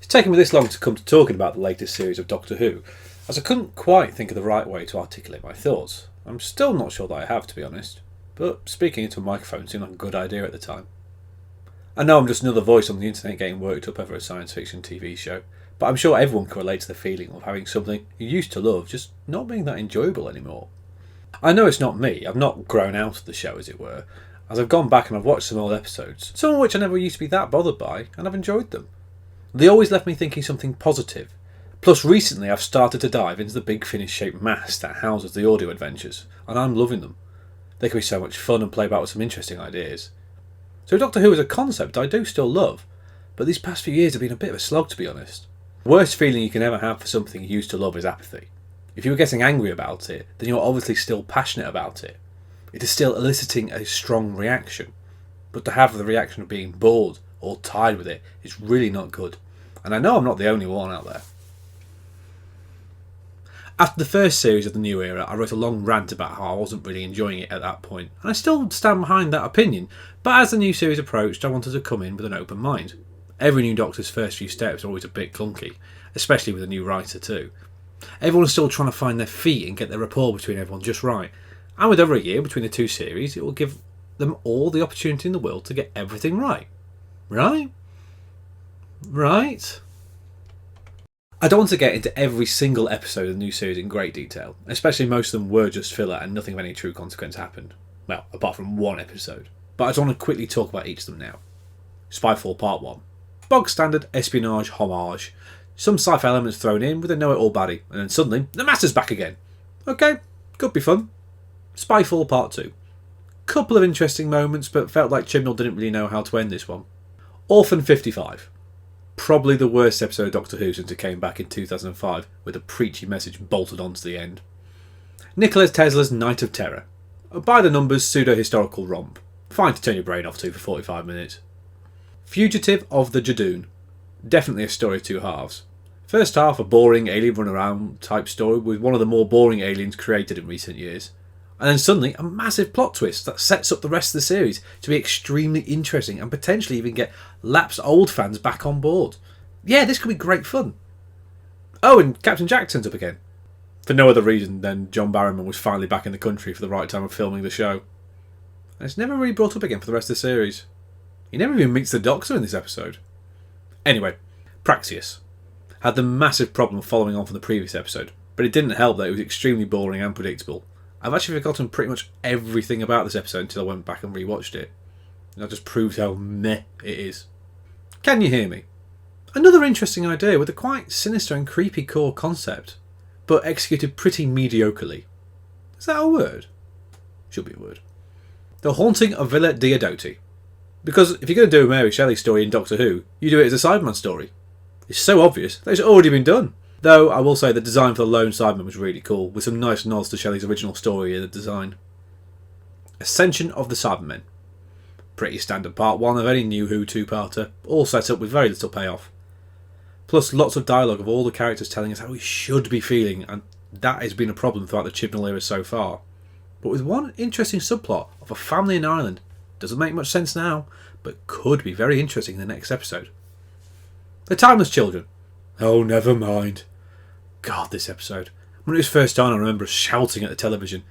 It's taken me this long to come to talking about the latest series of Doctor Who, as I couldn't quite think of the right way to articulate my thoughts. I'm still not sure that I have, to be honest, but speaking into a microphone seemed like a good idea at the time. I know I'm just another voice on the internet getting worked up over a science fiction TV show, but I'm sure everyone can relate to the feeling of having something you used to love just not being that enjoyable anymore. I know it's not me, I've not grown out of the show as it were, as I've gone back and I've watched some old episodes, some of which I never used to be that bothered by, and I've enjoyed them. They always left me thinking something positive. Plus recently I've started to dive into the big Finish-shaped mass that houses the audio adventures, and I'm loving them. They can be so much fun and play about with some interesting ideas. So Doctor Who as a concept I do still love, but these past few years have been a bit of a slog, to be honest. The worst feeling you can ever have for something you used to love is apathy. If you were getting angry about it, then you're obviously still passionate about it. It is still eliciting a strong reaction. But to have the reaction of being bored or tired with it is really not good. And I know I'm not the only one out there. After the first series of the new era, I wrote a long rant about how I wasn't really enjoying it at that point, and I still stand behind that opinion, but as the new series approached, I wanted to come in with an open mind. Every new Doctor's first few steps are always a bit clunky, especially with a new writer too. Everyone's still trying to find their feet and get their rapport between everyone just right, and with over a year between the two series, it will give them all the opportunity in the world to get everything right. Right? Right? I don't want to get into every single episode of the new series in great detail, especially most of them were just filler and nothing of any true consequence happened. Well, apart from one episode. But I just want to quickly talk about each of them now. Spyfall Part 1. Bog standard espionage homage. Some sci-fi elements thrown in with a know-it-all baddie, and then suddenly, the Master's back again. Okay, could be fun. Spyfall Part 2. Couple of interesting moments, but felt like Chibnal didn't really know how to end this one. Orphan 55. Probably the worst episode of Doctor Who since it came back in 2005, with a preachy message bolted onto the end. Nikola Tesla's Night of Terror. A by-the-numbers pseudo-historical romp. Fine to turn your brain off to for 45 minutes. Fugitive of the Jadoon. Definitely a story of two halves. First half, a boring alien run-around type story with one of the more boring aliens created in recent years. And then suddenly, a massive plot twist that sets up the rest of the series to be extremely interesting and potentially even get lapsed old fans back on board. Yeah, this could be great fun. Oh, and Captain Jack turns up again. For no other reason than John Barrowman was finally back in the country for the right time of filming the show. And it's never really brought up again for the rest of the series. He never even meets the Doctor in this episode. Anyway, Praxius had the massive problem following on from the previous episode, but it didn't help that it was extremely boring and predictable. I've actually forgotten pretty much everything about this episode until I went back and rewatched it. And that just proves how meh it is. Can you hear me? Another interesting idea with a quite sinister and creepy core concept, but executed pretty mediocrely. Is that a word? Should be a word. The Haunting of Villa Diodati. Because if you're going to do a Mary Shelley story in Doctor Who, you do it as a Sideman story. It's so obvious that it's already been done. Though I will say the design for the lone Sideman was really cool, with some nice nods to Shelley's original story in the design. Ascension of the Cybermen. Pretty standard part 1 of any new Who two-parter, all set up with very little payoff. Plus lots of dialogue of all the characters telling us how we should be feeling, and that has been a problem throughout the Chibnal era so far. But with one interesting subplot of a family in Ireland. Doesn't make much sense now, but could be very interesting in the next episode. The Timeless Children. Oh, never mind. God, this episode. When it was first on, I remember shouting at the television.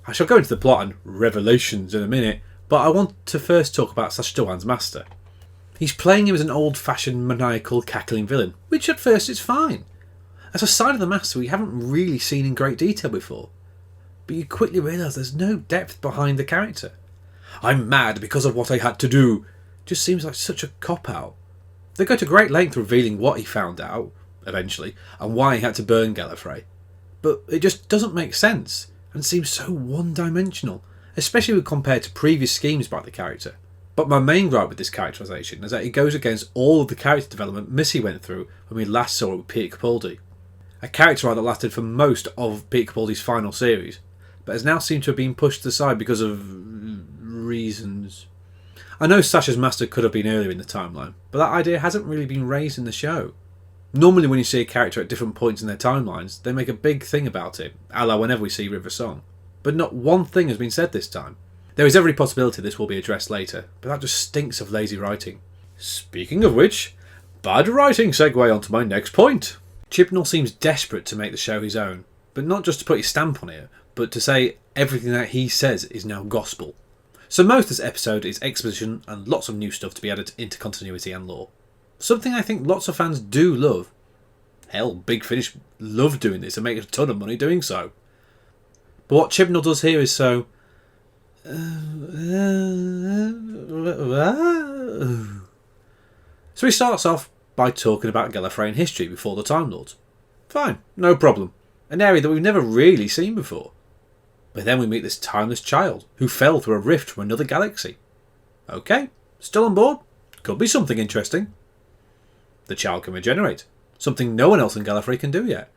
I shall go into the plot and revelations in a minute, but I want to first talk about Sacha Dhawan's master. He's playing him as an old-fashioned, maniacal, cackling villain, which at first is fine. As a side of the master we haven't really seen in great detail before. But you quickly realise there's no depth behind the character. I'm mad because of what I had to do. Just seems like such a cop-out. They go to great length revealing what he found out, eventually, and why he had to burn Gallifrey. But it just doesn't make sense, and seems so one-dimensional, especially when compared to previous schemes by the character. But my main gripe with this characterisation is that it goes against all of the character development Missy went through when we last saw it with Peter Capaldi. A character arc that lasted for most of Peter Capaldi's final series, but has now seemed to have been pushed to the side because of reasons. I know Sacha's master could have been earlier in the timeline, but that idea hasn't really been raised in the show. Normally when you see a character at different points in their timelines, they make a big thing about it, a la whenever we see River Song. But not one thing has been said this time. There is every possibility this will be addressed later, but that just stinks of lazy writing. Speaking of which, Bad writing segue onto my next point. Chibnal seems desperate to make the show his own, but not just to put his stamp on it, but to say everything that he says is now gospel. So most of this episode is exposition and lots of new stuff to be added into continuity and lore. Something I think lots of fans do love. Hell, Big Finish love doing this and make a ton of money doing so. But what Chibnal does here is so... So he starts off by talking about Gallifreyan history before the Time Lords. Fine, no problem. An area that we've never really seen before. But then we meet this timeless child who fell through a rift from another galaxy. Okay, still on board? Could be something interesting. The child can regenerate, something no one else in Gallifrey can do yet.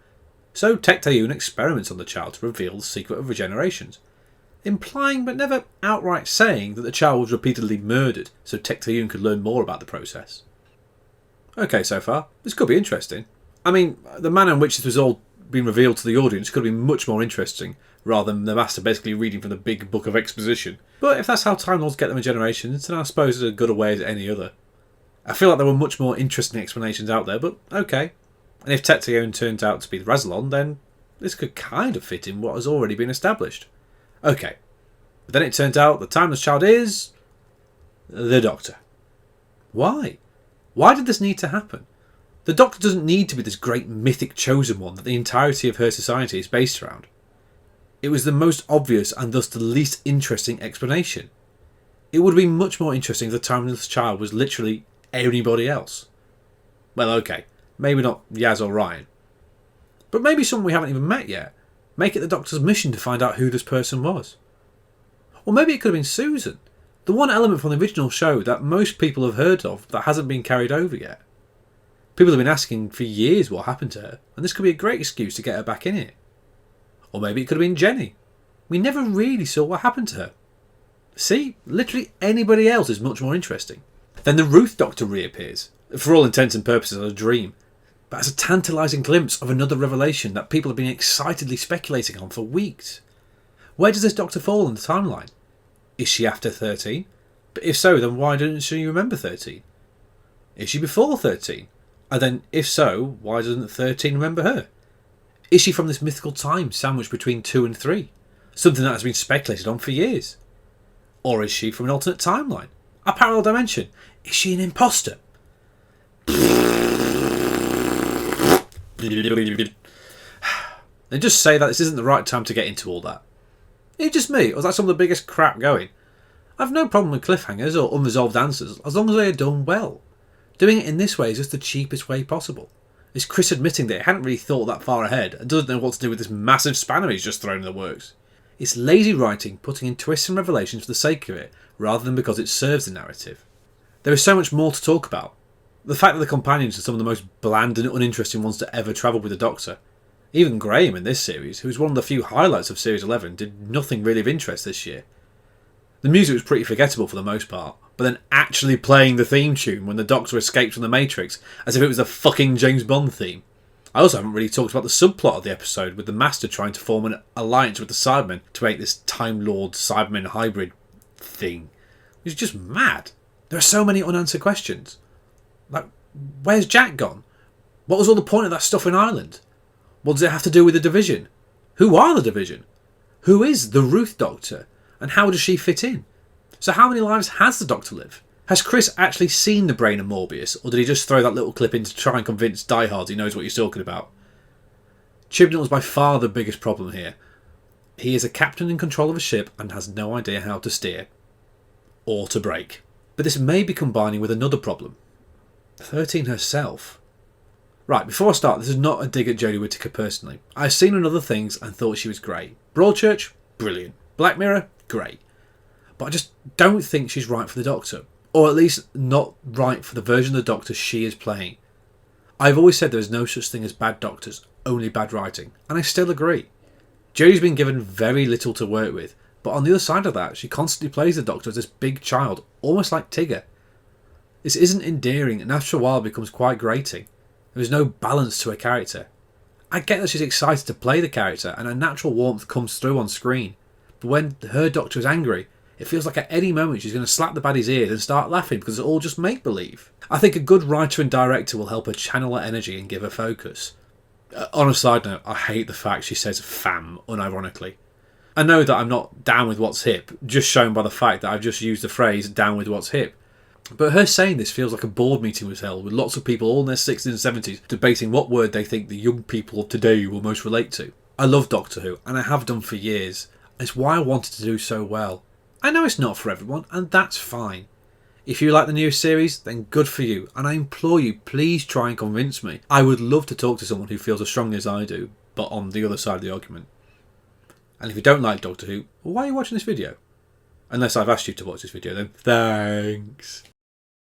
So Tecteun experiments on the child to reveal the secret of regenerations, implying but never outright saying that the child was repeatedly murdered so Tecteun could learn more about the process. Okay, so far, this could be interesting. I mean, the manner in which this was all being revealed to the audience could have been much more interesting, rather than the Master basically reading from the big book of exposition. But if that's how Time Lords get the regenerations, then I suppose it's as good a way as any other. I feel like there were much more interesting explanations out there, but okay. And if Tecteun turns out to be the Rassilon, then this could kind of fit in what has already been established. Okay. But then it turns out the timeless child is... the Doctor. Why? Why did this need to happen? The Doctor doesn't need to be this great mythic chosen one that the entirety of her society is based around. It was the most obvious and thus the least interesting explanation. It would have been much more interesting if the timeless child was literally anybody else. Well, okay, maybe not Yaz or Ryan. But maybe someone we haven't even met yet. Make it the Doctor's mission to find out who this person was. Or maybe it could have been Susan, the one element from the original show that most people have heard of that hasn't been carried over yet. People have been asking for years what happened to her, and this could be a great excuse to get her back in it. Or maybe it could have been Jenny. We never really saw what happened to her. See, literally anybody else is much more interesting. Then the Ruth Doctor reappears, for all intents and purposes as a dream, but as a tantalising glimpse of another revelation that people have been excitedly speculating on for weeks. Where does this Doctor fall in the timeline? Is she after 13? But if so, then why didn't she remember 13? Is she before 13? And then, if so, why doesn't 13 remember her? Is she from this mythical time sandwiched between 2 and 3? Something that has been speculated on for years. Or is she from an alternate timeline? A parallel dimension? Is she an imposter? They just say that this isn't the right time to get into all that. Is it just me, or is that some of the biggest crap going? I've no problem with cliffhangers or unresolved answers, as long as they are done well. Doing it in this way is just the cheapest way possible. It's Chris admitting that he hadn't really thought that far ahead and doesn't know what to do with this massive spanner he's just thrown in the works. It's lazy writing, putting in twists and revelations for the sake of it, rather than because it serves the narrative. There is so much more to talk about. The fact that the companions are some of the most bland and uninteresting ones to ever travel with the Doctor. Even Graham in this series, who was one of the few highlights of Series 11, did nothing really of interest this year. The music was pretty forgettable for the most part, but then actually playing the theme tune when the Doctor escaped from the Matrix as if it was a fucking James Bond theme. I also haven't really talked about the subplot of the episode with the Master trying to form an alliance with the Cybermen to make this Time Lord Cybermen hybrid thing. It's just mad. There are so many unanswered questions. Like, where's Jack gone? What was all the point of that stuff in Ireland? What does it have to do with the Division? Who are the Division? Who is the Ruth Doctor? And how does she fit in? So how many lives has the Doctor lived? Has Chris actually seen the brain of Morbius, or did he just throw that little clip in to try and convince diehards he knows what he's talking about? Chibnal is by far the biggest problem here. He is a captain in control of a ship and has no idea how to steer. Or to brake. But this may be combining with another problem. 13 herself. Right, before I start, this is not a dig at Jodie Whittaker personally. I've seen her in other things and thought she was great. Broadchurch? Brilliant. Black Mirror? Great. But I just don't think she's right for the Doctor. Or at least not right for the version of the Doctor she is playing. I've always said there is no such thing as bad Doctors, only bad writing. And I still agree. Jodie's been given very little to work with. But on the other side of that, she constantly plays the Doctor as this big child, almost like Tigger. This isn't endearing and after a while becomes quite grating. There is no balance to her character. I get that she's excited to play the character and her natural warmth comes through on screen. But when her Doctor is angry, It feels like at any moment she's going to slap the baddie's ears and start laughing because it's all just make-believe. I think a good writer and director will help her channel her energy and give her focus. On a side note, I hate the fact she says fam unironically. I know that I'm not down with what's hip, just shown by the fact that I've just used the phrase down with what's hip. But her saying this feels like a board meeting was held with lots of people all in their 60s and 70s debating what word they think the young people of today will most relate to. I love Doctor Who, and I have done for years. It's why I wanted to do so well. I know it's not for everyone, and that's fine. If you like the new series, then good for you, and I implore you, please try and convince me. I would love to talk to someone who feels as strongly as I do, but on the other side of the argument. And if you don't like Doctor Who, why are you watching this video? Unless I've asked you to watch this video, then thanks.